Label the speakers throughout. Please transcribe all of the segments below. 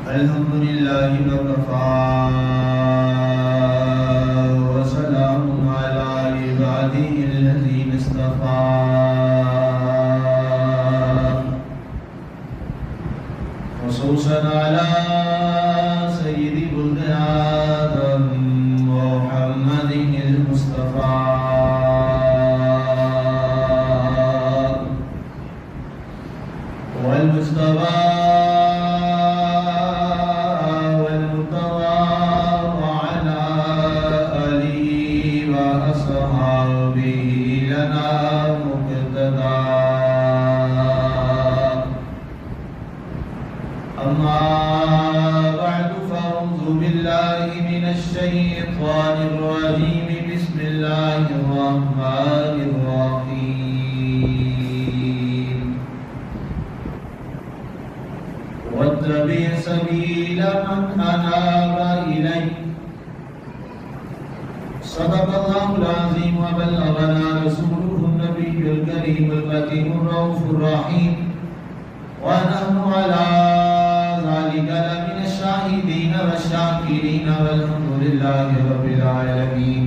Speaker 1: الحمد لله وكفى وسلام على عباده الذين اصطفى خصوصا على سيد ولد آدم محمد المصطفى والمصطفى الشيطان الرجيم بسم الله الرحمن الرحيم واتبع سبيل من أناب إلي صدق الله العظيم وبلغنا رسوله النبي الكريم الكريم الرؤوف الرحيم ونحن على ذلك لمن الشاهدين والشاكرين والحمد لله رب العالمين.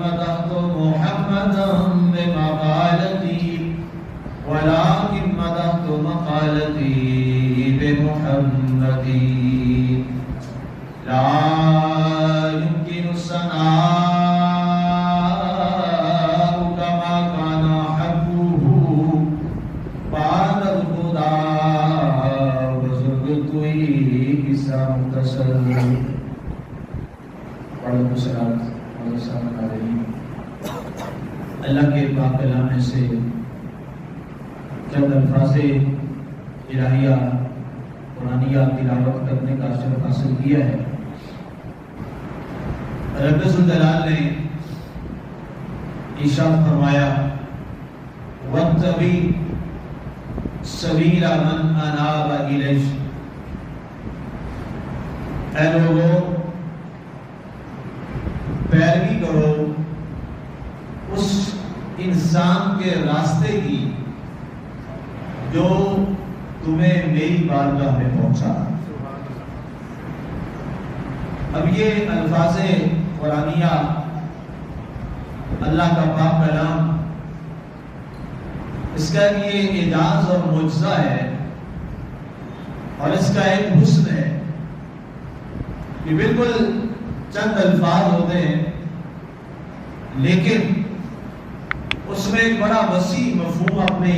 Speaker 1: مدحت محمدا بمقالتي ولكن مدحت مقالتي بمحمد لا يمكن الثناء كما كان حبه بعد الهدى وزرت اللہ کے پاک کلام میں سے چند الفاظ الہیہ قرآنیہ تلاوت کرنے کا شرف حاصل کیا ہے. رب الجلال نے ارشاد فرمایا واتبع سبیل من اناب الیہ. اے لوگوں پیروی کرو اس انسان کے راستے کی جو تمہیں میری بارگاہ میں پہنچا. اب یہ الفاظ قرآنیہ اللہ کا پاک کلام، اس کا یہ اعجاز اور معجزہ ہے اور اس کا ایک حسن ہے کہ بالکل چند الفاظ ہوتے ہیں لیکن اس میں ایک بڑا وسیع مفہوم اپنی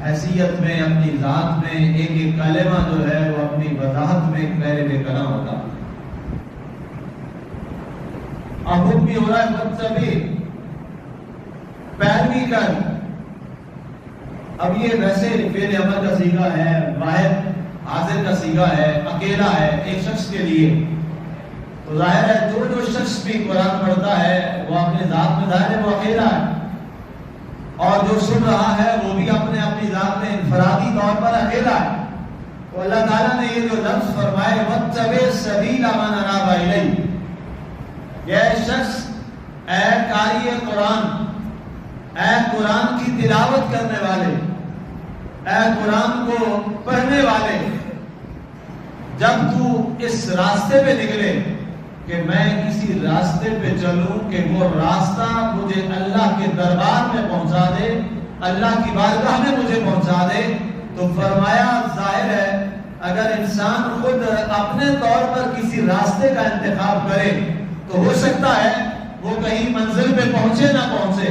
Speaker 1: حیثیت میں، اپنی ذات میں، ایک ایک کلمہ جو ہے وہ اپنی وضاحت میں ایک پہلے بے کلام ہوتا. اب حکم بھی ہو رہا ہے متبع، پیروی کر. اب یہ ویسے فعل امر کا صیغہ ہے، واحد حاضر کا صیغہ ہے، اکیلا ہے ایک شخص کے لیے. تو ظاہر ہے جو شخص بھی قرآن پڑھتا ہے وہ اپنے ذات میں ظاہر ہے وہ اکیلا ہے، اور جو سن رہا ہے وہ بھی اپنی ذات میں انفرادی طور پر اکیلا ہے. تو اللہ تعالیٰ نے یہ جو لفظ فرمائے واتبع سبیل من اناب الی، یہ شخص اے قاری قرآن، اے قرآن کی تلاوت کرنے والے، اے قرآن کو پڑھنے والے، جب تو اس راستے پہ نکلے کہ میں کسی راستے پہ چلوں کہ وہ راستہ مجھے اللہ کے دربار میں پہنچا دے، اللہ کی بارگاہ میں مجھے پہنچا دے، تو فرمایا ظاہر ہے اگر انسان خود اپنے طور پر کسی راستے کا انتخاب کرے تو ہو سکتا ہے وہ کہیں منزل پہ پہنچے نہ پہنچے،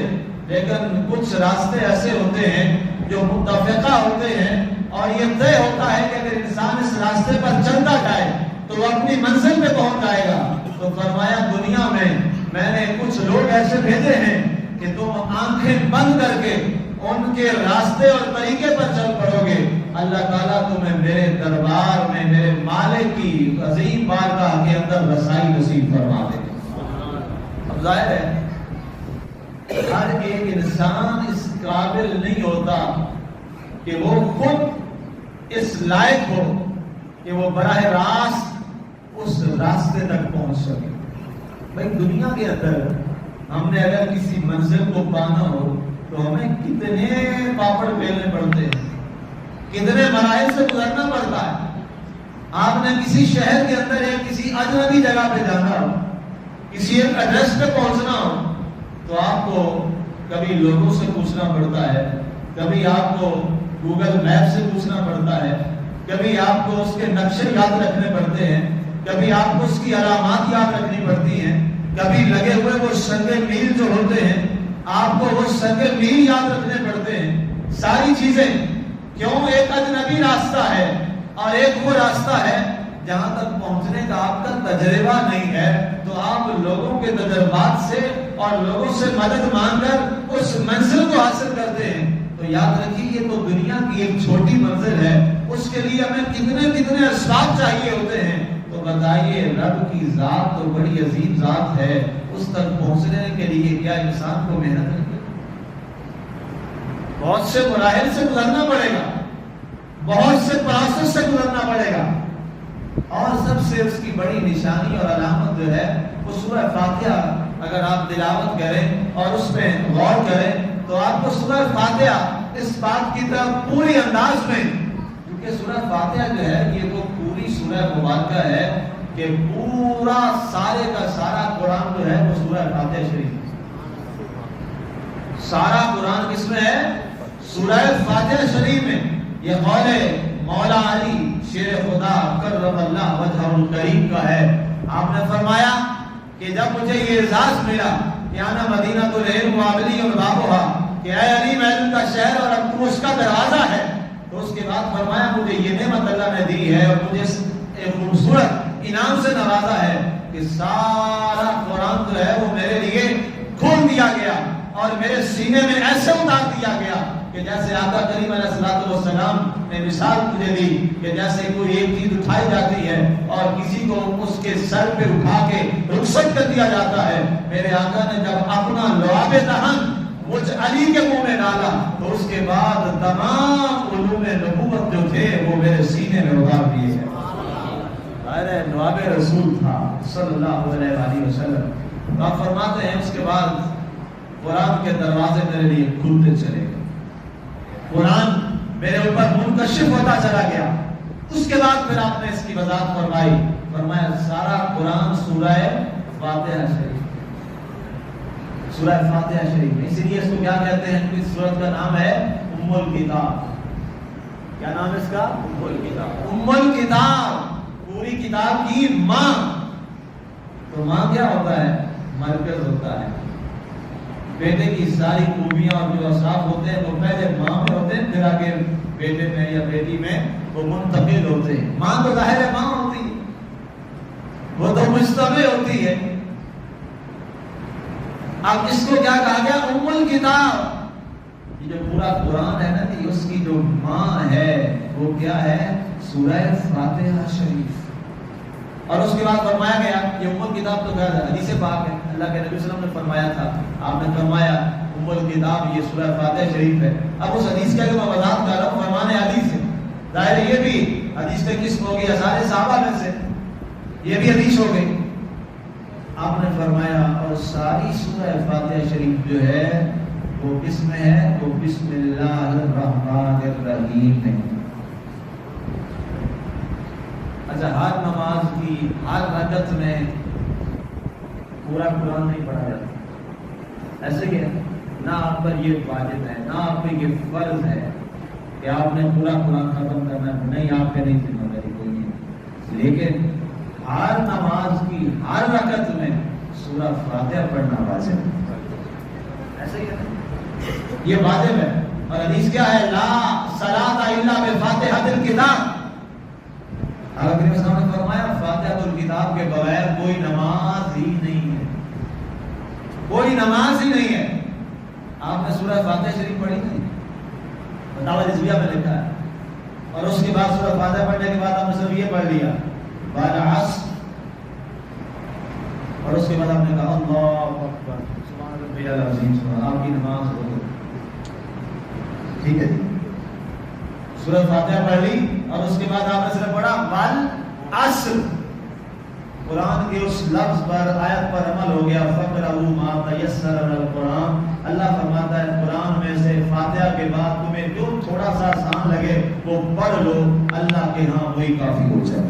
Speaker 1: لیکن کچھ راستے ایسے ہوتے ہیں جو متفقہ ہوتے ہیں اور یہ طے ہوتا ہے کہ اگر انسان اس راستے پر چلتا جائے تو وہ اپنی منزل پہ پہنچ جائے گا. تو فرمایا دنیا میں نے کچھ لوگ ایسے بھیجے ہیں کہ تم آنکھیں بند کر کے ان کے راستے اور طریقے پر چل پڑو گے، اللہ تعالیٰ تمہیں میرے دربار میں میرے مالک کی عظیم بارگاہ کے اندر رسائی نصیب فرما دے. اب ظاہر ہے ہر ایک انسان اس قابل نہیں ہوتا کہ وہ خود اس لائق ہو کہ وہ براہ راست اس راستے تک پہنچ سکے. بھائی دنیا کے اندر ہم نے اگر کسی منزل کو پانا ہو تو ہمیں کتنے پاپڑ بیلنے پڑتے ہیں، کتنے مراحل سے گزرنا پڑتا ہے. آپ نے کسی شہر کے اندر کسی اجنبی جگہ پہ جانا ہو, کسی ایک ایڈریس پہ پہنچنا ہو, تو آپ کو کبھی لوگوں سے پوچھنا پڑتا ہے, کبھی آپ کو گوگل میپ سے پوچھنا پڑتا ہے, کبھی آپ کو اس کے نقشے یاد رکھنے پڑتے ہیں, کبھی آپ کو اس کی علامات یاد رکھنی پڑتی ہیں, کبھی لگے ہوئے وہ سنگ میل جو ہوتے ہیں آپ کو وہ سنگ میل یاد رکھنے پڑتے ہیں. ساری چیزیں کیوں؟ ایک اجنبی راستہ ہے اور ایک وہ راستہ ہے جہاں تک پہنچنے کا آپ کا تجربہ نہیں ہے, تو آپ لوگوں کے تجربات سے اور لوگوں سے مدد مانگ کر اس منزل کو حاصل کرتے ہیں. تو یاد رکھیے یہ تو دنیا کی ایک چھوٹی منزل ہے, اس کے لیے ہمیں کتنے کتنے اسباب چاہیے ہوتے ہیں. تو بتائیے رب کی ذات تو بڑی عظیم ذات ہے, اس تک پہنچنے کے لیے کیا انسان کو محنت کرنی؟ بہت سے مراحل سے گزرنا پڑے گا, بہت سے پروسیس سے گزرنا پڑے گا. اور سب سے اس کی بڑی نشانی اور علامت جو ہے وہ سورہ فاتحہ اگر آپ تلاوت کریں اور اس پہ غور کریں تو آپ کو سورہ فاتحہ اس بات کی طرف پوری انداز میں, کیونکہ سورہ فاتحہ جو ہے یہ وہ پوری سورہ مبارکہ ہے کہ پورا سارے کا سارا قرآن جو ہے وہ سورہ فاتحہ شریف. سارا قرآن کس میں ہے؟ سورہ فاتحہ شریف میں. یہ قول مولا علی شیر خدا کرم اللہ وجہہ الکریم کا ہے. آپ نے فرمایا کہ جب مجھے یہ اعزاز ملا کہ انا مدینہ العلم وابلی البابھا, کہ اے علی میں علم کا شہر اور اب تو اس کا دروازہ ہے, تو اس کے بعد فرمایا مجھے یہ نعمت اللہ نے دی ہے اور مجھے ایک خوبصورت انعام سے نوازا ہے کہ سارا قرآن جو ہے وہ میرے لیے کھول دیا گیا اور میرے سینے میں ایسے اتار دیا گیا کہ جیسے آقا کریم علیہ الصلوۃ والسلام نے مثال مجھے دی کہ جیسے کوئی ایک چیز اٹھائی جاتی ہے اور کسی کو اس کے سر پہ اٹھا کے رخصت کر دیا جاتا ہے. میرے آقا نے جب اپنا لعاب دہن مجھ علی کے منہ میں ڈالا تو اس کے بعد تمام علوم نبوت جو تھے وہ میرے سینے میں اتار دیے ہیں. ارے لعاب رسول تھا صلی اللہ علیہ وآلہ وسلم. آپ فرماتے ہیں اس کے بعد قرآن کے دروازے میرے لیے کھلتے چلے گئے, قرآن میرے اوپر منکشف ہوتا چلا گیا. اس کے بعد پھر آپ نے اس کی وضاحت فرمائی, فرمایا سارا قرآن سورہ فاتحہ شریف, سورہ فاتحہ شریف. اسی لیے اس کو کیا کہتے ہیں؟ اس سورت کا نام ہے ام الکتاب. کیا نام ہے اس کا؟ ام الکتاب. ام الکتاب پوری کتاب کی ماں. تو ماں کیا ہوتا ہے؟ مرکز ہوتا ہے. بیٹے کی ساری خوبیاں اور جو اصلاف ہوتے ہیں وہ پہلے ماں میں ہوتے ہیں, پھر آگے بیٹے میں یا بیٹی میں وہ منتقل ہوتے ہیں. ماں تو ظاہر ہے ماں ہوتی ہے, وہ تو مجتمع ہوتی ہے. اب اس کو کیا کہا گیا؟ ام الکتاب. یہ جو پورا قرآن ہے نا کہ اس کی جو ماں ہے وہ کیا ہے؟ سورہ فاتحہ شریف. اور اس کے بعد فرمایا گیا یہ ام الکتاب تو کیا ہے؟ حدیث پاک ہے. اللہ کے نبی صلی اللہ علیہ وسلم نے فرمایا تھا, آپ نے فرمایا ام الکتاب یہ سورہ فاتحہ شریف ہے. اب اس حدیث کا جو میں وضاحت کر رہا ہوں فرمان حدیث ہے, ظاہر یہ بھی حدیث کا قسم ہو گئی سارے صحابہ میں سے, یہ بھی حدیث ہو گئی. آپ نے فرمایا اور ساری سورہ فاتحہ شریف جو ہے وہ کس میں ہے؟ وہ بسم اللہ الرحمن الرحیم ہے. اچھا, ہر نماز کی ہر رکعت میں پورا قرآن نہیں پڑھا جاتا, ایسے کہ نہ آپ پر یہ واجب ہے نہ آپ پہ یہ فرض ہے کہ آپ نے پورا قرآن ختم کرنا ہے, نہیں آپ پہ نہیں ذمہ داری کوئی نہیں. لیکن ہر نماز کی ہر رکعت میں سورہ فاتحہ پڑھنا واجب ہے, ایسے کہ یہ واجب ہے. اور حدیث کیا ہے؟ لا صلاۃ الا بفاتحۃ الکتاب. آپ نے فرمایا فاتحۃ الکتاب کے بغیر کوئی نماز ہی نہیں ہے, کوئی نماز ہی نہیں ہے. آپ نے سورہ فاتحہ شریف پڑھی نہیں؟ فتاوی رضویہ میں لکھا ہے. اور اس کے بعد سورہ فاتحہ پڑھنے کے بعد آپ نے صرف یہ پڑھ لیا والعصر, اور اس کے بعد آپ نے کہا اللہ اکبر سبحان ربی العظیم. آپ کی نماز ہو گئی. ٹھیک ہے جی, سورہ فاتحہ پڑھ لی اور اس کے بعد آپ نے صرف پڑھا والعصر. قرآن کے اس لفظ پر آیت پر عمل ہو گیا فقرؤوا ما تیسر من القرآن. اللہ فرماتا ہے قرآن میں سے فاتحہ کے بعد تمہیں جو تھوڑا سا آسان لگے وہ پڑھ لو, اللہ کے ہاں وہی کافی ہو جائے.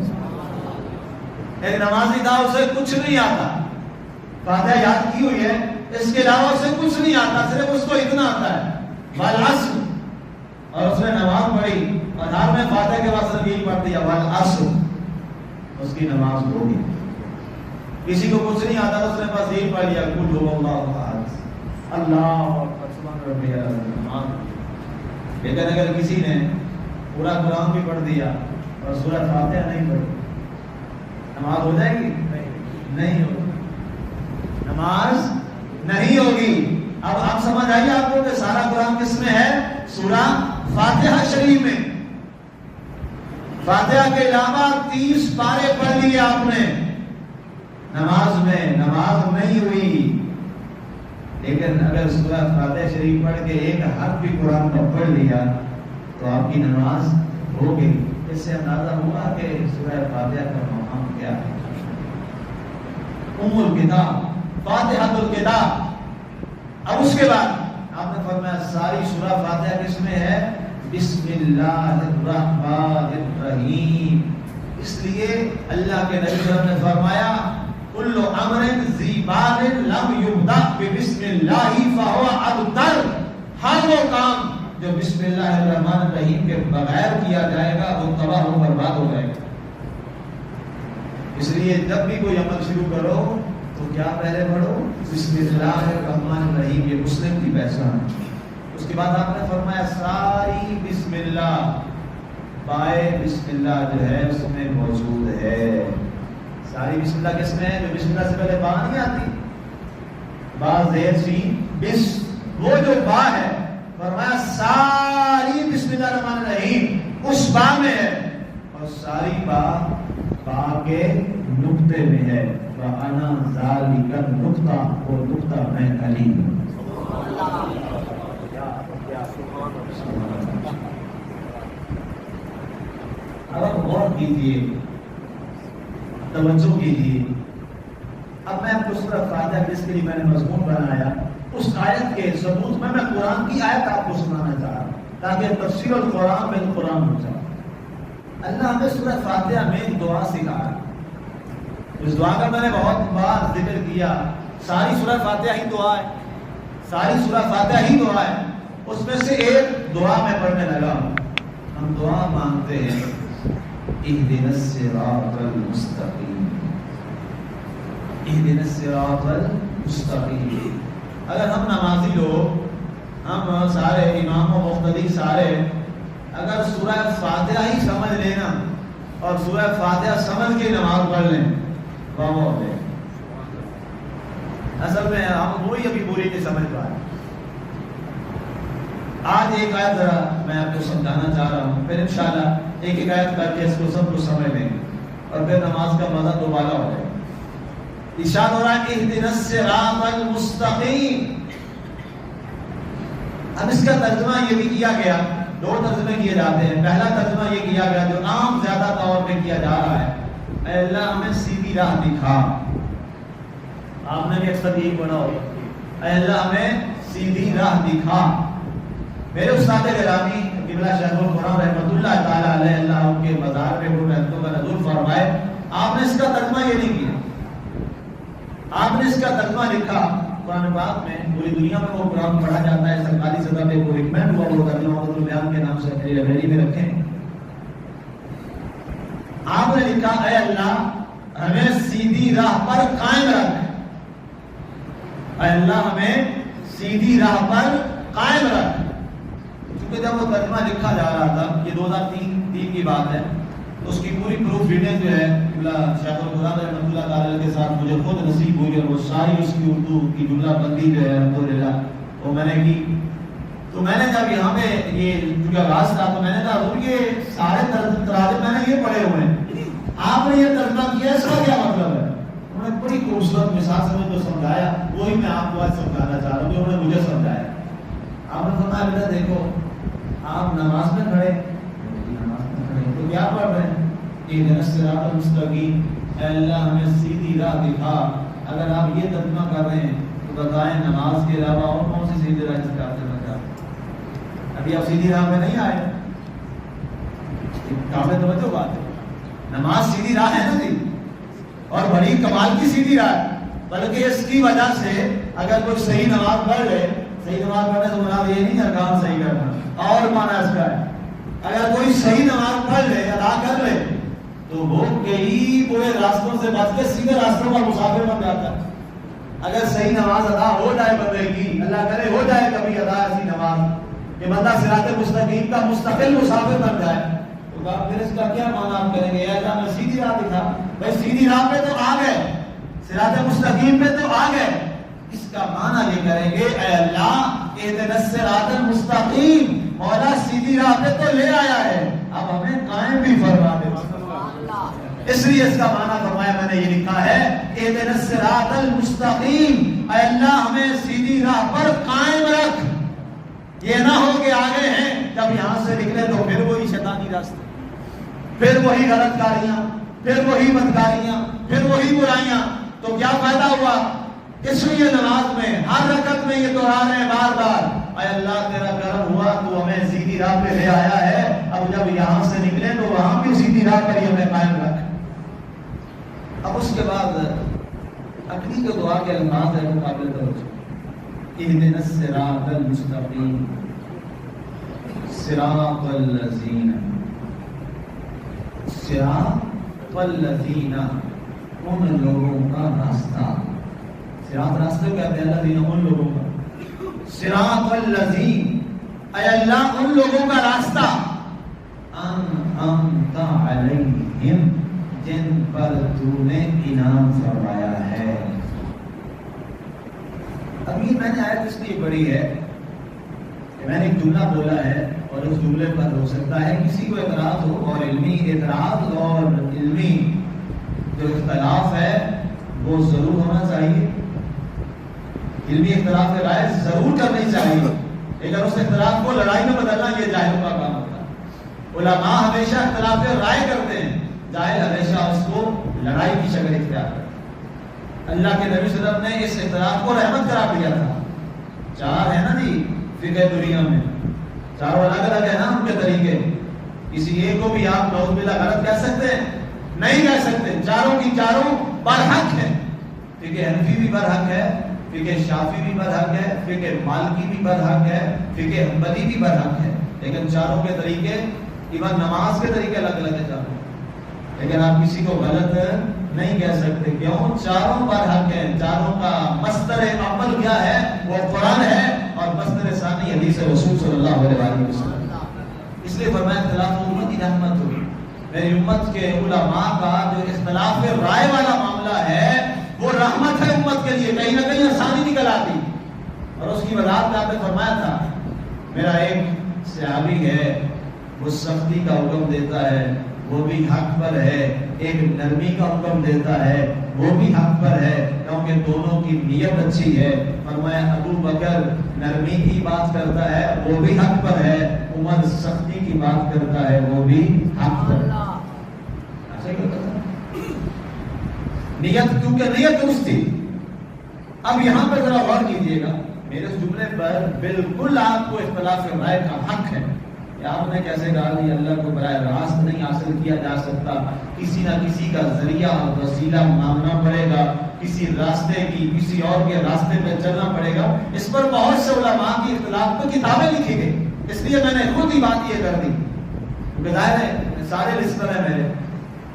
Speaker 1: ایک نمازی تھا اسے کچھ نہیں آتا, فاتحہ یاد کی ہوئی ہے, اس کے علاوہ اسے کچھ نہیں آتا, صرف اس کو اتنا آتا ہے والعصر, اور اس نے نماز پڑھی اور ہر میں فاتحہ کے بعد صرف یہی پڑھ دیا والعصر, اس کی نماز ہو گئی. کسی کو کچھ نہیں آتا تو اس نے بس یہی پڑھ لیا قل هو اللہ احد اللہ اکبر سبحان ربی الاعظم. لیکن اگر کسی نے پورا قرآن بھی پڑھ دیا اور سورۃ فاتحہ نہیں پڑھی, نماز ہو جائے گی؟ نہیں ہوگی, نماز نہیں ہوگی. اب آپ سمجھ آئیے آپ کو کہ سارا قرآن کس میں ہے؟ سورہ فاتحہ شریف میں. فاتحہ کے علاوہ 30 پارے پڑھ لیے آپ نے نماز میں, نماز نہیں ہوئی. لیکن اگر سورہ فاتحہ شریف پڑھ کے ایک حرف بھی قرآن کا پڑھ لیا تو آپ کی نماز ہو گئی. اس سے اندازہ ہوا کہ سورہ فاتحہ کا مقام کیا ہے. ام الکتاب, فاتحۃ الکتاب. اب اس کے بعد آپ نے فرمایا ساری سورہ فاتحہ کس میں ہے؟ بسم اللہ الرحمن الرحیم. اس لیے اللہ کے نبی صلی اللہ علیہ وسلم نے فرمایا کل امر ذی بال لم یبدأ بسم اللہ فهو ابتر. ہر وہ کام جو بسم اللہ الرحمن الرحیم کے بغیر کیا جائے گا وہ تباہ و برباد ہو جائے گا. اس لیے جب بھی کوئی عمل شروع کرو تو کیا پہلے پڑھو؟ بسم اللہ الرحمن الرحیم. یہ مسلم کی پہچان. اس کے بعد آپ نے فرمایا ساری بسم اللہ, بائے بسم اللہ جو ہے اس میں موجود ہے. ساری بسم اللہ کس میں ہے؟ جو بسم اللہ سے پہلے با نہیں آتی, با زیر سین بس, وہ جو با ہے فرمایا ساری بسم اللہ الرحمن الرحیم اس با میں ہے, اور ساری با کے نقطے میں ہے. وَأَنَا ذَلِكَ النُّقْطَةُ, وہ نقطہ میں علی ہوں. اب آپ غور کیجیے, توجہ کیجیے. اب میں آپ کو سورہ فاتحہ جس کے لیے میں نے مضمون بنایا اس آیت کے ثبوت میں قرآن کی آیت آپ کو سنانا چاہ رہا ہوں تاکہ تفسیر القرآن بالقرآن ہو جائے. اللہ ہمیں سورہ فاتحہ میں ایک دعا سکھایا. اس دعا کا میں نے بہت بار ذکر کیا. ساری سورہ فاتحہ ہی دعا ہے, ساری سورہ فاتحہ ہی دعا ہے. اس میں سے ایک دعا میں پڑھنے لگا ہوں. ہم دعا مانگتے ہیں اہدنا الصراط المستقیم, اہدنا الصراط المستقیم. اگر ہم نمازی لوگ, ہم سارے امام و مقتدی سارے اگر سورہ فاتحہ ہی سمجھ لینا اور سورہ فاتحہ سمجھ کے نماز پڑھ لیں واہ ہو جائے. اصل میں ہم وہی ابھی پوری نہیں سمجھ پائے. آج ایک آیت ذرا میں آپ کو سمجھانا چاہ رہا ہوں, پھر انشاءاللہ ایک ایک آیت کر کے اس کو سب کو سمجھ لیں گے اور پھر نماز کا مزہ دوبارہ ہو جائے. ارشاد ہو رہا ہے اہدنا الصراط المستقیم. اب اس کا ترجمہ یہ بھی کیا گیا, دو ترجمے کیے جاتے ہیں. پہلا ترجمہ یہ کیا گیا جو عام زیادہ طور پہ کیا جا رہا ہے, اے اللہ ہمیں سیدھی راہ دکھا. آپ نے بھی اکثر یہی پڑھا ہوگا, اے اللہ ہمیں سیدھی راہ دکھا. میرے استاد گرامی قبلہ شیخ القرآن رحمۃ اللہ تعالی علیہ, اللہ ان کے مزار پہ وہ رحمتوں کا نزول فرمائے, آپ نے اس کا ترجمہ یہ نہیں کیا. آپ نے اس کا ترجمہ لکھا قرآن پاک میں, پوری دنیا میں وہ قرآن پڑھا جاتا ہے, سرکاری سطح پہ وہ ریکمینڈ ہوا وہ ترجمہ فضل بیان کے نام سے میری لائبریری میں رکھیں. آپ نے لکھا اے اللہ ہمیں سیدھی راہ پر قائم رکھ, اے اللہ ہمیں سیدھی راہ پر قائم رکھ. کیونکہ جب وہ ترجمہ لکھا جا رہا تھا, یہ 2003 کی بات ہے, اس کی پوری پروف ریڈنگ جو ہے شیخ القرآن رحمۃ اللہ تعالی کے ساتھ مجھے خود نصیب ہوئی, اور وہ ساری اس کی اردو کی جملہ بندی جو ہے الحمدللہ وہ میں نے کی. تو میں نے جب یہاں پہ یہ کیونکہ آغاز تھا تو میں نے کہا حضور یہ سارے تراجم میں نے یہ پڑھے ہوئے ہیں, آپ نے یہ ترجمہ کیا, اس کا کیا مطلب ہے؟ انہوں نے بڑی خوبصورت مثال سے مجھے سمجھایا, وہی میں آپ کو آج سمجھانا چاہ رہا ہوں جو انہوں نے مجھے سمجھایا. آپ نے فرمایا بیٹا دیکھو آپ نماز میں کھڑے, نماز میں کھڑے تو کیا پڑھ رہے ہیں؟ اہدنا الصراط المستقیم, اے اللہ ہمیں سیدھی راہ دکھا. اگر آپ یہ ترجمہ کر رہے ہیں تو بتائیں نماز کے علاوہ اور کون سی سیدھی راہ اختیار کرنا چاہتے ہیں؟ ابھی آپ سیدھی راہ میں نہیں آئے. کافی توجہ بات ہے. نماز سیدھی راہ ہے نا جی، اور بڑی کمال کی سیدھی راہ ہے. بلکہ اس کی وجہ سے اگر کوئی صحیح نماز پڑھ لے، صحیح نماز پڑھنے سے مراد یہ نہیں ارکان صحیح کرنا، اور معنی اس کا ہے اگر کوئی صحیح نماز پڑھ لے، ادا کر لے، تو وہ کئی برے راستوں سے بچ کے سیدھے راستوں پر مسافر بن جاتا ہے. اگر صحیح نماز ادا ہو جائے بندے کی، اللہ کرے ہو جائے کبھی ادا ایسی نماز کہ بندہ صراط مستقیم کا مستقل مسافر بن جائے، تو پھر اس کا کیا معنی آپ کریں گے؟ یا میں سیدھی راہ دکھا. بھائی سیدھی راہ پہ تو آ گئے، صراط مستقیم پہ تو آ گئے. اس کا معنی یہ کریں گے اے اللہ اہدنا الصراط المستقیم، مولا سیدھی راہ پہ تو لے آیا ہے، اب ہمیں قائم بھی فرما دے. اس لیے اس کا معنی فرمایا میں نے یہ لکھا ہے اہدنا الصراط المستقیم، اے اللہ ہمیں سیدھی راہ پر قائم رکھ. یہ نہ ہو کہ آگے ہیں جب یہاں سے نکلے تو پھر وہی شیطانی راستے، پھر وہی غلط کاریاں، پھر وہی بدکاریاں، پھر وہی برائیاں. تو کیا فائدہ ہوا؟ اس لیے نماز میں ہر رکعت میں یہ دہرا رہے ہیں بار بار اے اللہ تیرا کرم ہوا تو ہمیں سیدھی راہ پہ لے آیا ہے، اب جب یہاں سے نکلے تو وہاں بھی سیدھی راہ پر ہی ہمیں قائم رکھ. اب اس کے بعد اگلی جو دعا کے الفاظ ہے وہ قابل توجہ. اہدنا الصراط المستقیم صراط الذین، صراط الذین ان لوگوں کا راستہ. صراط راستہ کہتے ہیں الذین ان لوگوں کا. صراط الذین اے اللہ ان لوگوں کا راستہ انعمت علیہم جن پر تو نے انعام فرمایا ہے. اب یہ میں نے آیت اس لیے پڑھی ہے کہ میں نے ایک جملہ بولا ہے اور اس جملے پر ہو سکتا ہے کسی کو اعتراض ہو، اور علمی اعتراض اور علمی جو اختلاف ہے وہ ضرور ہونا چاہیے. علمی اختلاف رائے ضرور کرنی چاہیے، لیکن اس اختلاف کو لڑائی میں بدلنا یہ جاہلوں کا کام ہوتا ہے. علماء ہمیشہ اختلاف رائے کرتے ہیں، جاہل ہمیشہ اس کو لڑائی کی شکل اختیار کرتے ہیں. اللہ کے نبی صلی اللہ علیہ وسلم نے اس اختلاف کو رحمت قرار دیا تھا. چار ہے نا جی فقہ دنیا میں، چاروں الگ الگ ہے نا ان کے طریقے. کسی ایک کو بھی آپ نعوذ باللہ غلط کہہ سکتے ہیں؟ نہیں کہہ سکتے. چاروں کی چاروں برحق ہے. فقہ حنفی بھی برحق ہے، فقہ شافعی بھی برحق ہے، فقہ مالکی بھی برحق ہے، فقہ حنبلی بھی برحق ہے. لیکن چاروں کے طریقے، ایون نماز کے طریقے الگ الگ ہے چاروں. لیکن آپ کسی کو غلط نہیں کہہ سکتے. کیوں؟ چاروں برحق ہیں. چاروں کا مصدر عمل کیا ہے؟ وہ قرآن ہے، اور مصدر ثانی حدیث رسول صلی اللہ علیہ وسلم. اس لیے فرمایا اختلاف امت کی رحمت ہوئی. میری امت کے علماء کا جو اختلاف رائے والا معاملہ ہے وہ رحمت ہے امت کے لیے. کہیں نہ کہیں آسانی نکل آتی. اور اس کی وضاحت میں آپ نے فرمایا تھا میرا ایک صحابی ہے وہ سختی کا حکم دیتا ہے وہ بھی حق پر ہے، ایک نرمی کا حکم دیتا ہے وہ بھی حق پر ہے، کیونکہ دونوں کی نیت اچھی ہے. فرمایا ابو بکر نرمی کی بات کرتا ہے وہ بھی حق پر ہے، عمر سختی کی بات کرتا ہے وہ بھی حق پر ہے. نیت کیونکہ نیت درست تھی. اب یہاں پر ذرا غور کیجیے گا میرے اس جملے پر بالکل آپ کو اختلاف رائے کا حق ہے. آپ نے کیسے کہا کہ اللہ کو براہ راست نہیں حاصل کیا جا سکتا، کسی نہ کسی کا ذریعہ اور وسیلہ ماننا پڑے گا، کسی راستے کی کسی اور کے راستے پہ چلنا پڑے گا. اس پر بہت سے علماء کی اختلاف پر کتابیں لکھی گئی. اس لیے میں نے خود ہی بات یہ کر دی کیونکہ ظاہر ہے سارے لسٹر ہیں میرے.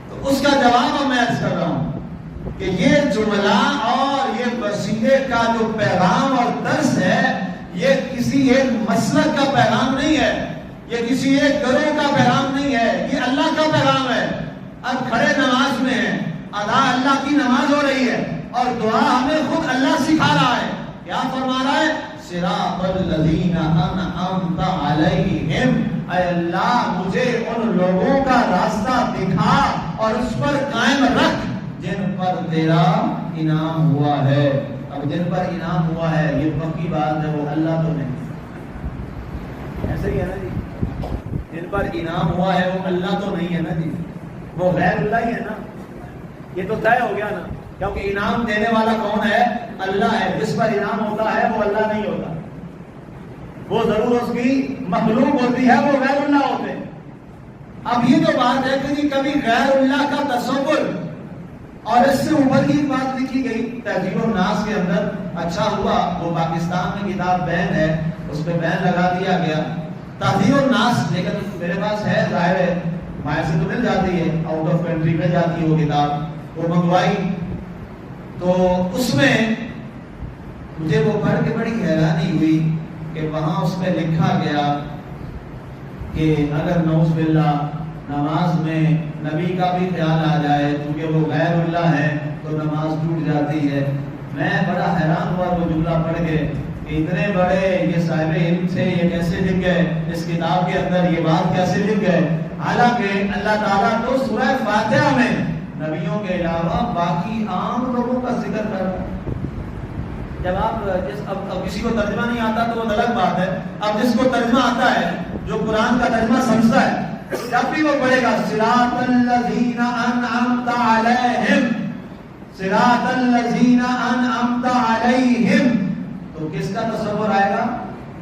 Speaker 1: تو اس کا جواب اب میں عرض کر رہا ہوں کہ یہ جملہ اور یہ وسیلے کا جو پیغام اور درس ہے یہ کسی ایک مسلک کا پیغام نہیں ہے، یہ کسی ایک گروہ کا پیغام نہیں ہے، یہ اللہ کا پیغام ہے. اب کھڑے نماز میں ہیں، ادا اللہ کی نماز ہو رہی ہے اور دعا ہمیں خود اللہ سکھا رہا ہے. کیا فرما رہا ہے؟ صراط الذین انعمت علیہم، اے اللہ مجھے ان لوگوں کا راستہ دکھا اور اس پر قائم رکھ جن پر تیرا انعام ہوا ہے. اب جن پر انعام ہوا ہے یہ پکی بات ہے وہ اللہ تو نہیں. ایسے ہی ہے نا جی، جن پر انعام ہوا ہے وہ اللہ تو نہیں ہے نا جی، وہ غیر اللہ ہی ہے نا. یہ تو طے ہو گیا نا، کیونکہ انعام دینے والا کون ہے؟ اللہ ہے. جس پر انعام ہوتا ہے وہ اللہ نہیں ہوتا، وہ ضرور اس کی مخلوق ہوتی ہے، وہ غیر اللہ ہوتے ہیں. اب یہ تو بات ہے کہ کبھی غیر اللہ کا تصور، اور اس سے اوپر کی بات لکھی گئی تہذیب الناس کے اندر. اچھا ہوا وہ پاکستان میں کتاب بین ہے، اس پہ بین لگا دیا گیا تہذیب الناس، لیکن میرے پاس ہے، ظاہر ہے باہر سے تو مل جاتی ہے، آؤٹ آف کنٹری مل جاتی ہے وہ کتاب، وہ منگوائی. تو اس میں مجھے وہ پڑھ کے بڑی حیرانی ہوئی کہ وہاں اس میں لکھا گیا کہ اگر نعوذ باللہ نماز میں نبی کا بھی خیال آ جائے کیونکہ وہ غیر اللہ ہے تو نماز ٹوٹ جاتی ہے. میں بڑا حیران ہوا وہ جملہ پڑھ کے کہ اتنے بڑے یہ صاحب علم تھے، یہ کیسے لکھ گئے اس کتاب کے اندر، یہ بات کیسے لکھ گئے. حالانکہ اللہ تعالیٰ تو سورہ فاتحہ میں نبیوں کے علاوہ باقی عام لوگوں کا ذکر کر رہا ہے. جب آپ اب کسی کو ترجمہ نہیں آتا تو وہ الگ بات ہے، اب جس کو ترجمہ آتا ہے، جو قرآن کا ترجمہ سمجھتا ہے، جب بھی وہ پڑھے گا صراط الذین انعمت علیہم، صراط الذین انعمت علیہم، تو کس کا تصور آئے گا؟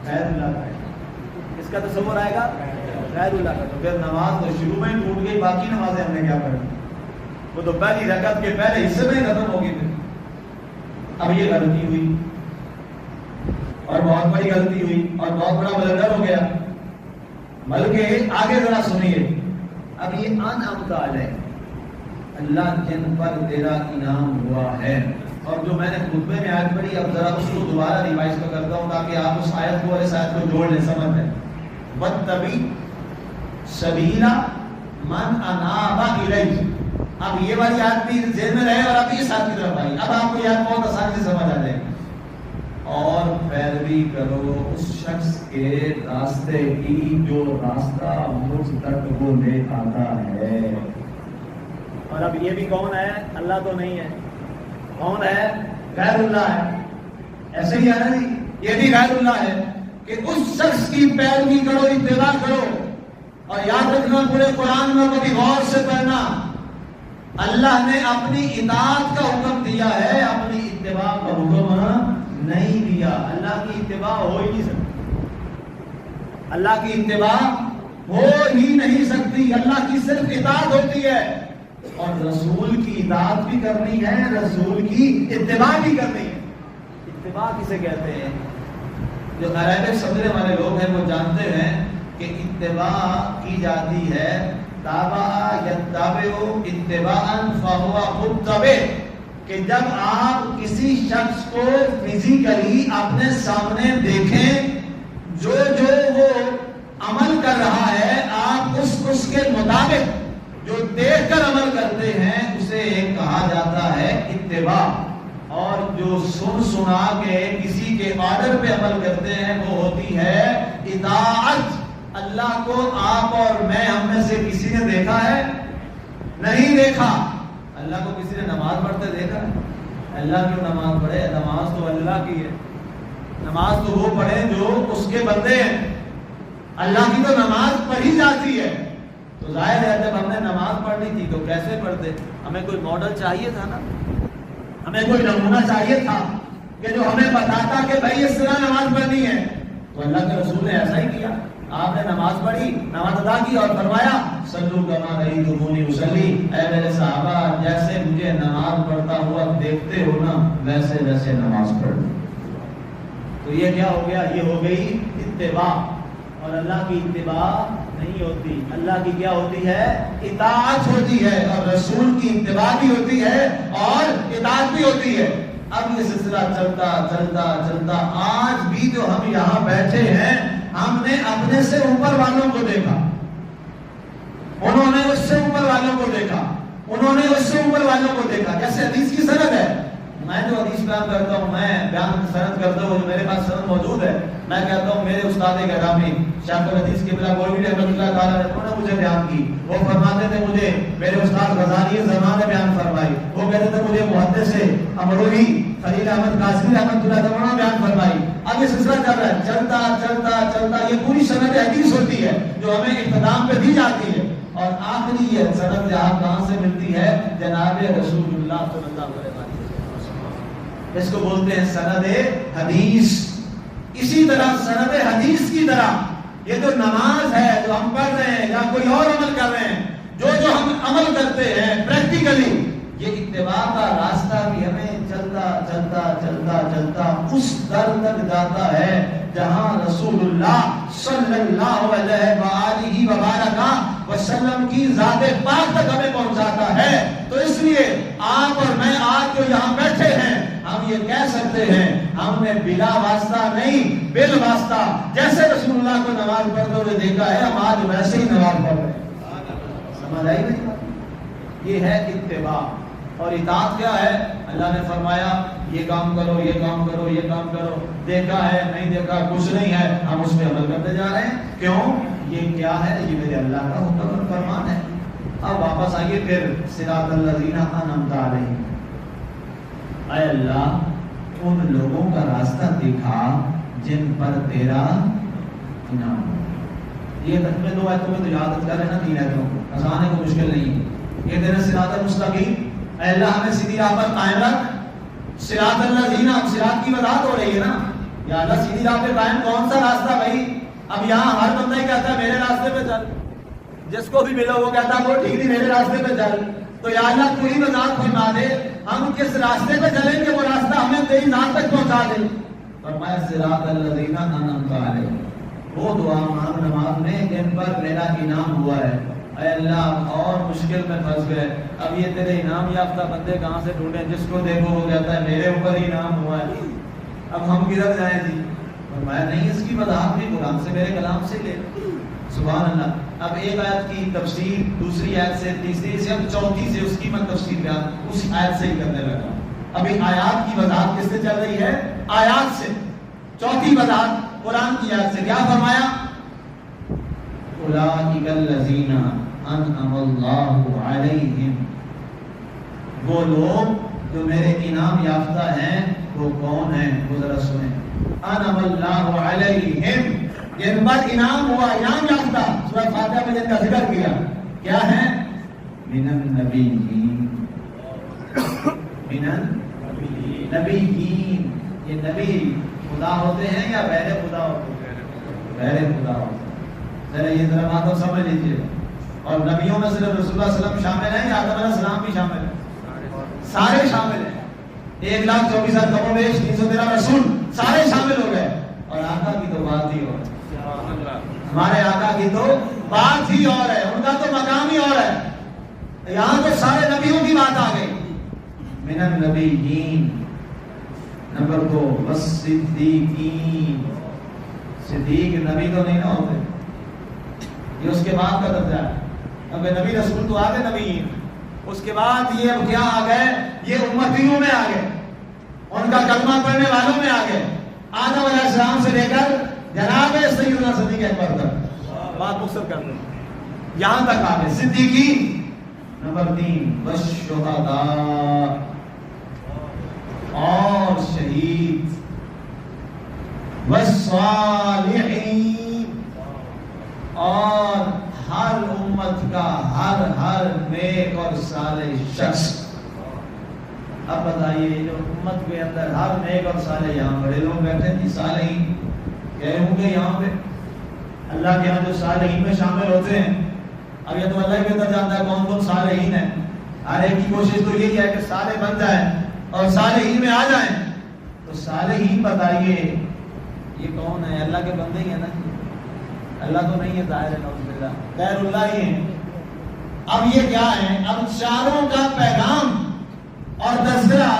Speaker 1: غیر اللہ کا. کس کا تصور آئے گا؟ غیر اللہ کا. تو پھر نماز تو شروع میں ٹوٹ گئی، باقی نمازیں ہم نے کیا پڑھی؟ وہ تو پہلی رکعت کے پہلے حصے میں ختم ہو گئی تھی. اب یہ غلطی ہوئی اور بہت بڑی غلطی ہوئی اور بہت بڑا بلندر ہو گیا. بلکہ آگے ذرا سنیے، اب یہ انعمت علیہ، اللہ جن پر تیرا انعام ہوا ہے. اور جو میں نے خطبے میں آیت پڑھی، اب ذرا اس کو دوبارہ ریوائز کرتا ہوں تاکہ آپ اس آیت کو اور اس آیت کو جوڑ لیں، سمجھ لیں. وَاتَّبِعْ سَبِيلَ مَنْ أَنَابَ إِلَيَّ. اب یہ والی آیت بھی ذہن میں رہے اور اب اس آیت کی طرف آئی. اب آپ کو یہ آیت بہت آسانی سے سمجھ آ جائے گی. اور پیروی کرو اس شخص کے راستے کی جو راستہ مجھ تک کو لے آتا ہے. اور اب یہ بھی کون ہے؟ اللہ تو نہیں ہے. کون ہے؟ غیر اللہ ہے. ایسے ہی ہے نا جی، یہ بھی غیر اللہ ہے کہ اس شخص کی پیروی کرو، اتباع کرو. اور یاد رکھنا پورے قرآن میں کبھی غور سے پڑھنا، اللہ نے اپنی اطاعت کا حکم دیا ہے، اپنی اتباع کا حکم نہیں دیا. اللہ کی اتباع ہو ہی نہیں سکتی، اللہ کی اتباع ہو ہی نہیں سکتی. اللہ کی صرف اطاعت ہوتی ہے، اور رسول کی اطاعت بھی کرنی ہے، رسول کی اتباع بھی کرنی ہے. اتباع کسے کہتے ہیں؟ جو عربی سمجھنے والے لوگ ہیں وہ جانتے ہیں کہ اتباع کی جاتی ہے تابع یتبع اتباعا فهو متبع، کہ جب آپ کسی شخص کو فزیکلی اپنے سامنے دیکھیں، جو وہ عمل کر رہا ہے آپ اس کے مطابق جو دیکھ کر عمل کرتے ہیں اسے کہا جاتا ہے اتباع. اور جو سنا کے کسی کے آرڈر پہ عمل کرتے ہیں وہ ہوتی ہے اطاعت. اللہ کو آپ اور میں ہم میں سے کسی نے دیکھا ہے؟ نہیں دیکھا. اللہ کو کسی نے نماز پڑھتے دیکھا ہے؟ اللہ کیوں نماز پڑھے؟ نماز تو اللہ کی ہے. نماز تو وہ پڑھے جو اس کے بندے ہیں. اللہ کی تو نماز پڑھی جاتی ہے. تو ظاہر ہے جب ہم نے نماز پڑھنی تھی تو کیسے پڑھتے؟ ہمیں کوئی ماڈل چاہیے تھا نا، ہمیں کوئی نمونہ چاہیے تھا کہ جو ہمیں بتاتا کہ بھائی اس طرح نماز پڑھنی ہے. تو اللہ کے رسول نے ایسا ہی کیا. آپ نے نماز پڑھی، نماز ادا کی اور فرمایا صلو کما رأیتمونی اصلی، اے میرے صحابہ جیسے مجھے نماز پڑھتا ہوا دیکھتے ہو نا ویسے ویسے نماز پڑھو. تو یہ کیا ہو گیا؟ یہ ہو گئی اتباع. اور اللہ کی اتباع نہیں ہوتی، اللہ کی کیا ہوتی ہے؟ اطاعت ہوتی ہے. اور رسول کی اتباع بھی ہوتی ہے اور اطاعت بھی ہوتی ہے. اب یہ سلسلہ چلتا چلتا چلتا آج بھی جو ہم یہاں بیٹھے ہیں، ہم نے اپنے سے اوپر والوں کو دیکھا، انہوں نے اس سے اوپر والوں کو دیکھا، انہوں نے اس سے اوپر والوں کو دیکھا. جیسے حدیث کی سند ہے، میں جو حدیث بیان کرتا ہوں، میں بیان سند کرتا ہوں، جو میرے پاس سند موجود ہے، میں کہتا ہوں میرے استاد گرامی شیخ الحدیث قبلہ گولوی رحمۃ اللہ تعالیٰ نے مجھے بیان کی. وہ فرماتے تھے مجھے میرے استاد غزالی زمان نے بیان فرمائی. وہ کہتے تھے مجھے محدث امروہی خلیل احمد قاسمی رحمۃ اللہ تعالیٰ نے بیان فرمائی. اب یہ سلسلہ چل رہا ہے، چلتا چلتا چلتا یہ پوری سند حدیث ہوتی ہے جو ہمیں اختتام پہ دی جاتی ہے. اور آخری یہ سند صنعت جہاں کہاں سے ملتی ہے؟ جناب رسول اللہ صلی اللہ علیہ وسلم. اس کو بولتے ہیں سند حدیث. اسی طرح سند حدیث کی طرح یہ جو نماز ہے جو ہم پڑھ رہے ہیں یا کوئی اور عمل کر رہے ہیں، جو ہم عمل کرتے ہیں پریکٹیکلی، یہ اتباع کا راستہ بھی ہمیں چلتا چلتا چلتا چلتا اس در تک جاتا ہے جہاں رسول اللہ صلی اللہ علیہ وآلہ وبارک وسلم کی ذات پاک تک ہمیں پہنچاتا ہے. تو اس لیے آپ اور میں آج جو یہاں بیٹھے ہیں، ہم یہ کہہ سکتے ہیں ہم نے بلا واسطہ نہیں، بال واسطہ جیسے رسول اللہ کو نماز پڑھتے ہوئے دیکھا ہے، ہم آج ویسے ہی نماز پڑھ رہے ہیں. سمجھ آئی نہیں؟ یہ ہے اتباع. اور اطاعت کیا ہے؟ اللہ نے فرمایا یہ کام کرو، یہ کام کرو، یہ کام کرو. دیکھا ہے نہیں دیکھا کچھ نہیں ہے، ہم اس پہ عمل کرتے جا رہے ہیں. کیوں؟ یہ کیا ہے؟ یہ میرے اللہ کا حکم اور فرمان ہے. اب واپس آئیے پھر صراط الذین انعمت علیہم. اے اللہ ان لوگوں کا راستہ دکھا جن پر تیرا انعام ہو. یہ تک میں دو آیتوں میں تو یاد کر رہے نا، 3 آیتوں کو آسان ہے، کوئی مشکل نہیں ہے. یہ تیرا صراط المستقیم، اے اللہ ہمیں سیدھی راہ پر قائم رکھ. صراط الذین، صراط کی وضاحت ہو رہی ہے نا. یا اللہ سیدھی راہ پہ قائم کون سا راستہ بھائی؟ اب یہاں ہر بندہ ہی کہتا ہے میرے راستے پہ چل، جس کو بھی ملو وہ کہتا ہے وہ ٹھیک نہیں میرے راستے پہ چل. تو یا اللہ تو ہی وضاحت فرما دے ہم کس راستے پہ چلیں گے، وہ راستہ ہمیں تیری ذات تک پہنچا دے. فرمایا صراط الذین انعمت علیہم، وہ دعا مانگ نماز میں جن پر میرا انعام ہوا ہے. اے اللہ اور مشکل میں پھنس گئے، اب یہ تیرے انعام یافتہ بندے کہاں سے ڈھونڈیں؟ جس کو دیکھو وہ کہتا ہے میرے اوپر ہی انعام ہوا ہے، اب ہم کدھر جائیں جی؟ فرمایا نہیں، اس کی وضاحت بھی قرآن سے، میرے کلام سے لے. سبحان اللہ. اب ایک آیت کی تفسیر دوسری آیت سے، تیسری سے، اب چوتھی سے اس کی میں تفسیر بیان اس آیت سے ہی کرنے لگا. ابھی آیات کی وضاحت کس سے چل رہی ہے؟ آیات سے. چوتھی وضاحت قرآن کی آیت سے. کیا فرمایا؟ اولئک الذین انعم اللہ علیہم، وہ لوگ جو میرے انعام یافتہ ہیں وہ کون ہیں؟ وہ ذرا سنیں. انعم اللہ علیہم، جن پر انعام ہوا، انعام یافتہ. سورہ فاتحہ میں جن کا ذکر کیا کیا ہے؟ من النبیین، من النبیین. یہ نبی خدا ہوتے ہیں یا غیر خدا ہوتے ہیں؟ غیر خدا ہوتے ہیں. ذرا یہ ذرا بات سمجھ لیجیے. اور نبیوں میں صرف رسول اللہ صلی اللہ علیہ وسلم شامل ہیں یا آدم علیہ السلام بھی شامل ہیں؟ سارے شامل ہیں. 1,24,000 کم و بیش 313 رسول سارے شامل ہو گئے. اور آقا کی تو بات ہی اور ہے. ہمارے آقا کی تو بات ہی اور ہے، ان کا تو مقام ہی اور ہے. یہاں تو سارے نبیوں کی بات آ گئی. من النبیین. نمبر 2 والصدیقین. صدیق نبی تو نہیں نہ ہوتے، یہ اس کے بعد کا درجہ ہے. اب نبی رسول تو آگے نبی، اس کے بعد یہ کیا آ گئے؟ یہ امتیوں میں آ گئے، ان کا کلمہ پڑھنے والوں میں آ گئے. آدم علیہ السلام سے لے کر جناب سیدنا صدیق اکبر تک بات مختصر کر دیں، یہاں تک آ گئے. صدیقین. نمبر 3 والشہداء، اور شہید. والصالحین، اور ہر امت کا ہر نیک اور صالح شخص. اب بتائیے جو امت کے اندر ہر نیک اور صالح، یہاں بڑے لوگ بیٹھے ہیں جی صالحین کہے ہوں گے یہاں پہ اللہ کے یہاں جو صالحین میں شامل ہوتے ہیں. اب یہ تو اللہ ہی بہتر جانتا ہے کون کون صالحین ہیں. ہر ایک کی کوشش تو یہی ہے کہ صالح بن جائیں اور صالحین میں آ جائیں. تو صالحین بتائیے یہ کون ہے؟ اللہ کے بندے ہی ہیں نا. اللہ تو نہیں ہے ظاہر ہے، نعوذ باللہ غیر اللہ ہی ہیں. اب یہ کیا ہے؟ اب چاروں کا پیغام اور تذکرہ.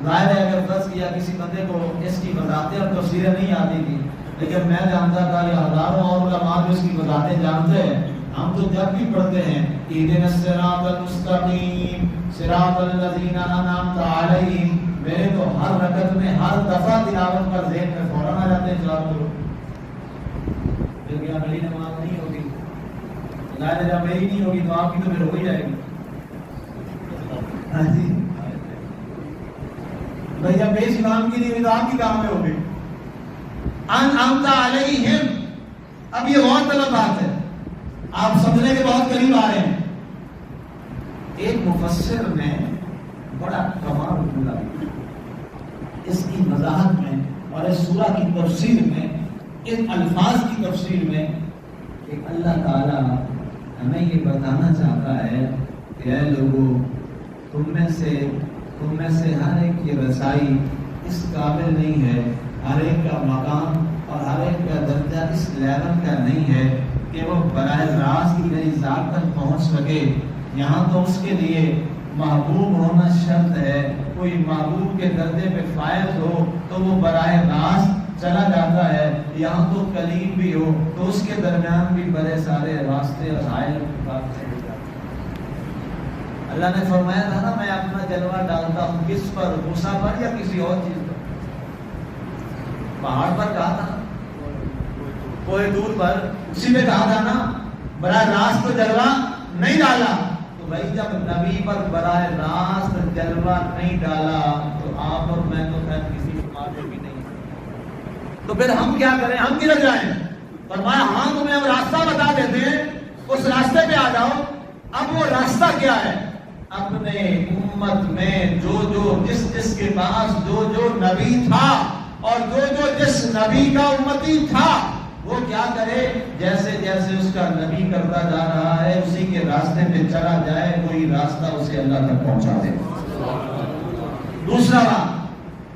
Speaker 1: ظاہر ہے اگر فرض کیا کسی بندے کو اس کی وضاحتیں اور تفسیریں نہیں آتی تھی، لیکن میں جانتا تھا یہ ہزاروں اور علماء جو اس کی وضاحتیں جانتے ہیں. ہم تو جب بھی پڑھتے ہیں اہدنا الصراط المستقیم صراط الذین انعمت علیہم، میرے تو ہر رکعت میں ہر دفعہ تلاوت پر ذہن میں فوراً آ جاتے ہیں چار لوگ. اگلی نماز نہیں ہوگی، ظاہر جب میری نہیں ہوگی تو آپ کی تو پھر ہو ہی جائے گی. ہاں جی بھائی جب بیس امام کی نہیں ہوئی تو آپ کی کام میں ہوگی. انعمت علیہم. اب یہ غور طلب بات ہے. آپ سمجھنے کے بہت قریب آ رہے ہیں. ایک مفسر نے بڑا کمال بولا اس کی وضاحت میں اور اس سورہ کی تفسیر میں، ان الفاظ کی تفسیر میں، کہ اللہ تعالیٰ ہمیں یہ بتانا چاہتا ہے کہ اے لوگوں، تم میں سے ہر ایک کی رسائی اس قابل نہیں ہے، ہر ایک کا مقام اور ہر ایک کا درجہ اس لیول کا نہیں ہے کہ وہ براہ راست کی میری ذات تک پہنچ سکے. یہاں تو اس کے لیے محبوب ہونا شرط ہے. کوئی محبوب کے درجے پہ فائز ہو تو وہ براہ راست چلا جاتا ہے، یہاں تو کلیم بھی ہو تو اس کے درمیان بھی بڑے سارے راستے اور حائل اللہ نے فرمایا تھا نا، میں اپنا جلوہ ڈالتا ہوں کس پر؟ موسیٰ پر یا کسی اور چیز پر؟ پہاڑ پر کہا تھا، کوئی دور پر، اسی میں کہا تھا نا براہ راست تو جلوہ نہیں ڈالا. تو بھائی جب نبی پر براہ راست جلوہ نہیں ڈالا تو آپ اور میں تو خیر کسی مارے بھی نہیں. تو پھر ہم کیا کریں؟ ہم کدھر جائیں؟ فرمایا ہاں تمہیں ہم راستہ بتا دیتے ہیں، اس راستے پہ آ جاؤ. اب وہ راستہ کیا ہے؟ اپنے امت میں جو جس کے پاس جو نبی تھا اور جو جس نبی کا امتی تھا، وہ کیا کرے؟ جیسے جیسے اس کا نبی کرتا جا رہا ہے اسی کے راستے پہ چلا جائے، وہی راستہ اسے اللہ تک پہنچا دے. دوسرا بات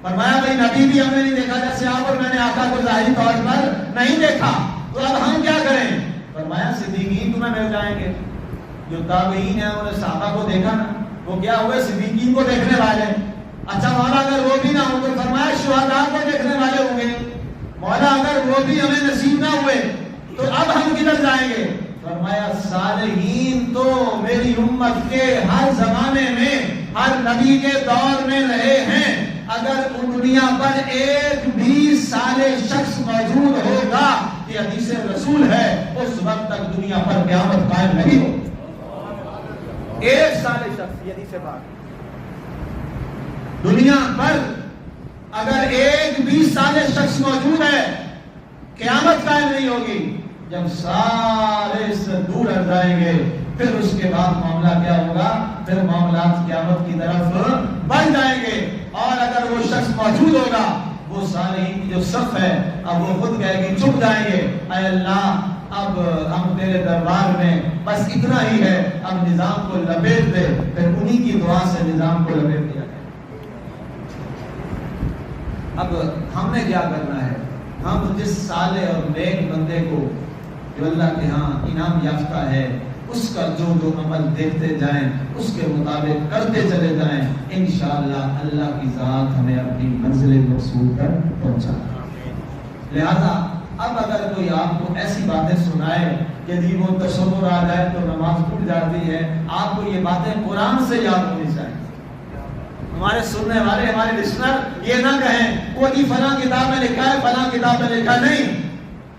Speaker 1: فرمایا بھائی نبی بھی ہم نے نہیں دیکھا جیسے آپ اور میں نے آقا کو ظاہری طور پر نہیں دیکھا، تو اب ہم کیا کریں؟ فرمایا صدیقین تمہیں مل جائیں گے. جو تابعین ہیں انہوں نے صحابہ کو دیکھا نا، وہ کیا ہوئے؟ صدیقین کو دیکھنے والے. اچھا مولا اگر وہ بھی نہ ہو تو فرمایا شہداء کو دیکھنے والے ہوں گے. مولا اگر وہ بھی ہمیں نصیب نہ ہوئے تو اب ہم کدھر جائیں گے؟ فرمایا صالحین تو میری امت کے ہر زمانے میں ہر نبی کے دور میں رہے ہیں. اگر دنیا پر ایک بھی صالح شخص موجود ہوگا، یہ حدیث رسول ہے، اس وقت تک دنیا پر قیامت قائم نہیں ہو. ایک صالح شخص، یہ حدیث بات، دنیا پر اگر ایک بھی صالح شخص موجود ہے قیامت قائم نہیں ہوگی. جب سارے اس سے دور ہٹ جائیں گے پھر اس کے بعد معاملہ کیا ہوگا؟ پھر معاملات قیامت کی طرف بڑھ جائیں گے. اور اگر وہ شخص موجود ہوگا، وہ صالحین کی جو صف ہے، اب وہ خود کہے گی چھپ جائیں گے، اے اللہ اب ہم تیرے دربار میں بس اتنا ہی ہے، اب نظام کو لپیٹ دے. پھر انہی کی دعا سے نظام کو لپیٹ دیا. اب ہم نے کیا کرنا ہے؟ ہم جس صالح اور نیک بندے کو جو اللہ کے ہاں انعام یافتہ ہے، اس کا جو عمل دیکھتے جائیں، اس کے مطابق کرتے چلے جائیں، انشاءاللہ اللہ کی ذات ہمیں اپنی منزل مقصود پر پہنچا. لہذا اب اگر کوئی آپ کو ایسی باتیں سنائے کہ جی وہ تصور آ جائے تو نماز ٹوٹ جاتی ہے، آپ کو یہ باتیں قرآن سے یاد ہونی چاہیے. ہمارے سننے والے، ہمارے لسنر یہ نہ کہیں وہ جی فلاں کتاب میں لکھا ہے، فلاں کتاب میں لکھا نہیں.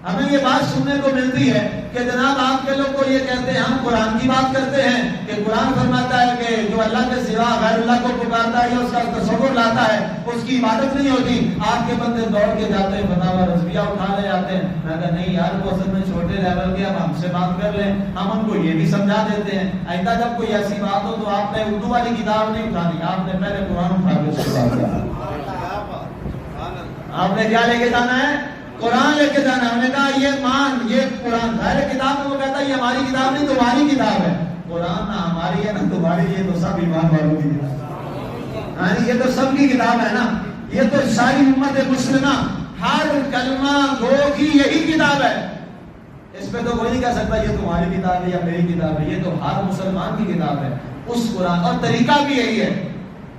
Speaker 1: ہمیں یہ بات سننے کو ملتی ہے کہ جناب آپ کے لوگ کو یہ کہتے ہیں، ہم قرآن کی بات کرتے ہیں کہ قرآن فرماتا ہے کہ جو اللہ کے سوا غیر اللہ کو پکارتا ہے یا اس کا تصور لاتا ہے اس کی عبادت نہیں ہوتی. آپ کے بندے دوڑ کے جاتے ہیں فتاوی رضویہ اٹھا لے جاتے ہیں. میں کہا نہیں یار، وہ اصل میں چھوٹے لیول کے، اب ہم سے بات کر لیں، ہم ان کو یہ بھی سمجھا دیتے ہیں. آئندہ جب کوئی ایسی بات ہو تو آپ نے اردو والی کتاب نہیں اٹھانی، آپ نے پہلے قرآن اٹھا کے اس کے بعد آپ نے کیا لے کے جانا ہے؟ قرآن لے کے جانا. ہم نے کہا یہ مان، یہ قرآن ظاہر کتاب ہے، وہ کہتا ہے یہ ہماری کتاب نہیں تمہاری کتاب ہے. قرآن نہ ہماری ہے نہ تمہاری، یہ تو سب ایمان والوں کی کتاب ہے. یہ تو سب کی کتاب ہے نا، یہ تو ساری امت مسلمہ ہر کلمہ گو کی یہی کتاب ہے. اس پہ تو کوئی نہیں کہہ سکتا یہ تمہاری کتاب ہے یا میری کتاب ہے. یہ تو ہر مسلمان کی کتاب ہے. اس قرآن اور طریقہ بھی یہی ہے،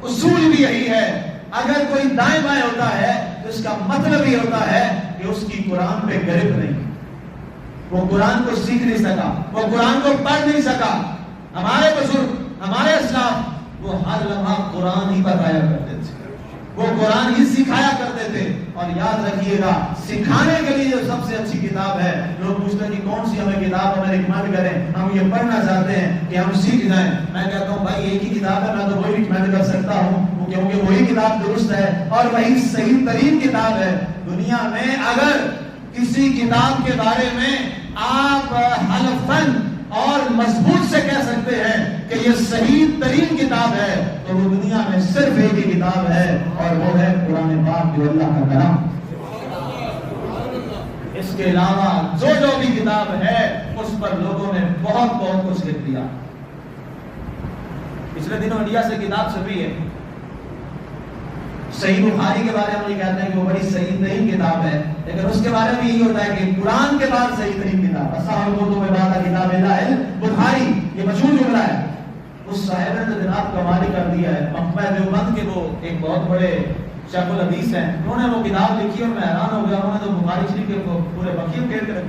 Speaker 1: اصول بھی یہی ہے. اگر کوئی دائیں بائیں ہوتا ہے تو اس کا مطلب یہ ہوتا ہے کہ اس کی قرآن پہ گرفت نہیں، وہ قرآن کو سیکھ نہیں سکا، وہ قرآن کو پڑھ نہیں سکا. ہمارے بزرگ، ہمارے اسلاف وہ ہر لمحہ قرآن ہی بتایا کرتے تھے، وہ قرآن ہی سکھایا کرتے تھے. اور یاد رکھیے گا سکھانے کے لیے جو سب سے اچھی کتاب ہے، لوگ پوچھتے ہیں کہ کون سی ہمیں کتاب ہمیں ریکمینڈ کریں، ہم یہ پڑھنا چاہتے ہیں کہ ہم سیکھ جائیں. میں کہتا ہوں بھائی ایک ہی کتاب ہے، میں تو وہی ریکمینڈ کر سکتا ہوں کیونکہ وہی کتاب درست ہے اور وہی صحیح ترین کتاب ہے. دنیا میں اگر کسی کتاب کے بارے میں آپ حلفاً اور مضبوط سے کہہ سکتے ہیں کہ یہ صحیح ترین کتاب ہے تو وہ دنیا میں صرف ایک ہی کتاب ہے اور وہ ہے قرآن پاک جو اللہ کا کلام۔ اس کے علاوہ جو بھی کتاب ہے اس پر لوگوں نے بہت کچھ لکھ دیا۔ پچھلے دنوں انڈیا سے کتاب چھپی ہے صحیح بخاری کے بارے میں، یہ کہتے ہیں کہ وہ بڑی صحیح ترین کتاب ہے، لیکن اس کے بارے میں یہی ہوتا ہے کہ قرآن کے بعد صحیح ترین کتاب کتاب اللہ بخاری، یہ مشہور جملہ ہے۔ اس صاحب نے تو جناب کمال کر دیا ہے، مقبہ دیوبند کے وہ ایک بہت بڑے شیخ الحدیث ہیں، انہوں نے وہ کتاب لکھی اور میں حیران ہو گیا، انہوں نے تو بخاری شریف کے پورے بقیہ پھیر کے رکھ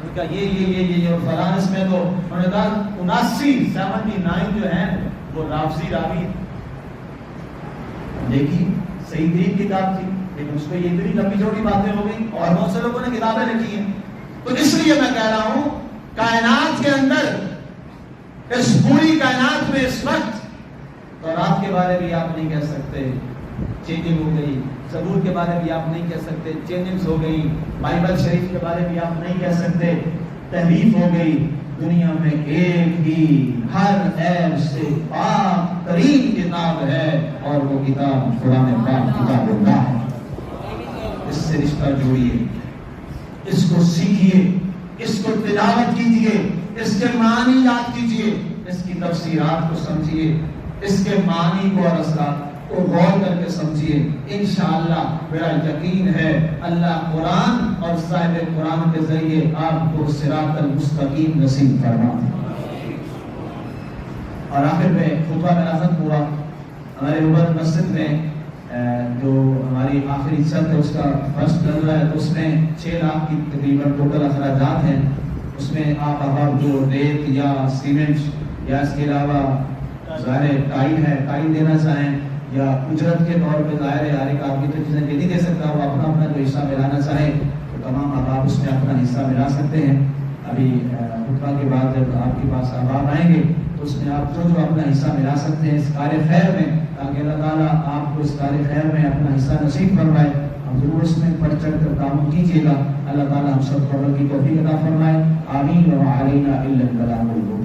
Speaker 1: دیا، یہ اور فلان اس میں تو انہوں نے کہا 79 جو ہیں وہ رافضی راوی ہیں۔ دیکھی صحیح ترین کتاب تھی لیکن اس کو یہ اتنی لمبی چوڑی باتیں ہو گئی اور بہت سے لوگوں نے کتابیں لکھی ہیں۔ تو اس لیے میں کہہ رہا ہوں کائنات کے اندر، اس پوری کائنات میں اس وقت تورات کے بارے بھی آپ نہیں کہہ سکتے چینجنگ ہو گئی، زبور کے بارے بھی آپ نہیں کہہ سکتے چینجنگز ہو گئی، بائبل شریف کے بارے بھی آپ نہیں کہہ سکتے تحریف ہو گئی۔ دنیا میں ایک ہی ہر عیب سے پاک ترین کتاب ہے اور وہ کتاب قرآن پاک کتاب اللہ ہے۔ اس سے رشتہ جوڑیے، اس کو سیکھیے، اس کو تلاوت کیجیے، اس کے معنی یاد کیجیے، اس کی تفسیرات کو سمجھیے، اس کے معنی کو اور اثرات کو غور کر کے سمجھیے۔ انشاءاللہ میرا یقین ہے اللہ قرآن اور صاحب قرآن کے ذریعے آپ کو صراط المستقیم نصیب فرمائے۔ اور آخر میں خطبہ میرا ختم ہوا، ہمارے اوپر مسجد میں جو ہماری آخری چھت ہے اس کا فرسٹ چل رہا ہے، تو اس میں 6 لاکھ کی تقریباً ٹوٹل اخراجات ہیں۔ اس میں آپ جو ریت یا سیمنٹ یا اس کے علاوہ ظاہر ٹائل ہے، ٹائل دینا چاہیں یا اجرت کے طور پہ ظاہر ہے ہر ایک آدمی تو چیزیں نہیں دے سکتا، وہ اپنا جو حصہ ملانا چاہے تو تمام احباب اس میں اپنا حصہ ملا سکتے ہیں۔ ابھی خطبہ کے بعد جب آپ کے پاس احباب آئیں گے تو اس میں آپ جو اپنا حصہ ملا سکتے ہیں اس کار خیر میں، تاکہ اللہ تعالیٰ آپ کو اس کار خیر میں اپنا حصہ نصیب فرمائے۔ ہم ضرور اس میں بڑھ چڑھ کر تعاون کیجیے گا۔ اللہ تعالیٰ ہم سب کو عمل کی توفیق عطا فرمائے۔ آمین۔ وما علینا الا البلاغ۔